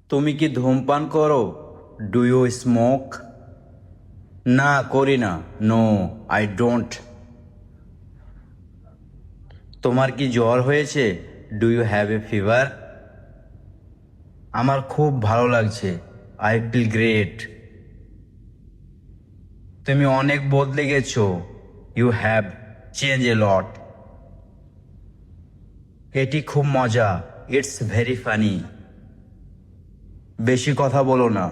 তুমি কি ধূমপান করো? Do you smoke? না, করি না। No, I don't. তোমার কি জ্বর হয়েছে? Do you have a fever? আমার খুব ভালো লাগছে। I feel great. তুমি অনেক বদলে গেছো। You have change a lot. এটি খুব মজা। It's very funny. বেশি কথা বলো না।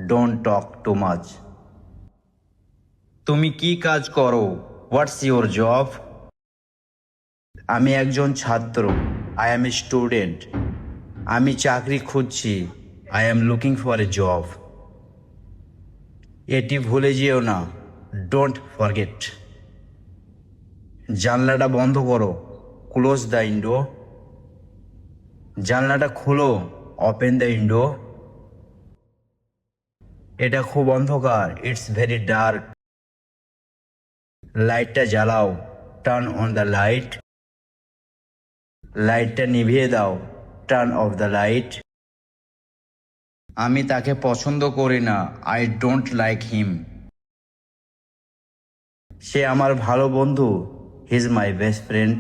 Don't talk too much. তুমি কি কাজ করো? What's your job? আমি একজন ছাত্র। I am a student. আমি চাকরি খুঁজছি। I am looking for a job. এটি ভুলে যেও না। Don't forget. জানলাটা বন্ধ করো। Close the window. জানলাটা খোলো। Open the window. এটা খুব অন্ধকার। It's very dark. লাইটটা জ্বালাও। Turn on the light. লাইটটা নিভিয়ে দাও। Turn off the light. আমি তাকে পছন্দ করি না। I don't like him. সে আমার ভালো বন্ধু। He is my best friend.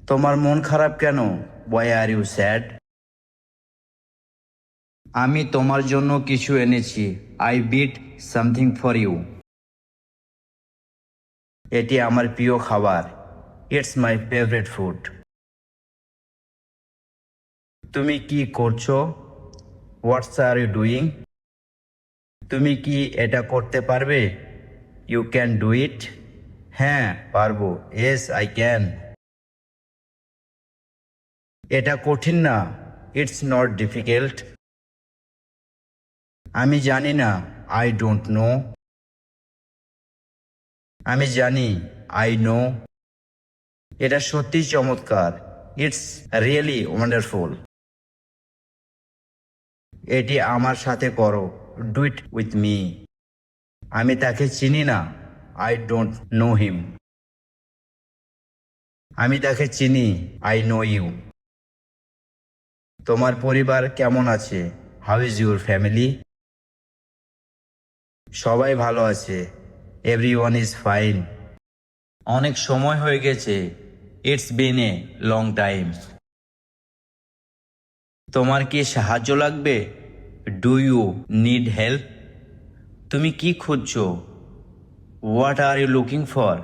তোমার মন খারাপ কেন? Why are you sad? আমি তোমার জন্য কিছু এনেছি। I bit something for you. এটি আমার প্রিয় খাবার। It's my favourite food. তুমি কি করছো? What's are you doing? তুমি কি এটা করতে পারবে? You can do it. হ্যাঁ, পারবো। Yes, I can. এটা কঠিন না। It's not difficult. আমি জানি না। I don't know. আমি জানি। I know. এটা সত্যিই চমৎকার। It's really wonderful. এটি আমার সাথে করো। Do it with me. আমি তাকে চিনি না। I don't know him. আমি তাকে চিনি। I know you. তোমার পরিবার কেমন আছে? How is your family? সবাই ভালো আছে। Everyone is fine. অনেক সময় হয়ে গেছে। It's been a long time. তোমার কি সাহায্য লাগবে? Do you need help? তুমি কি খুঁজছো? What are you looking for?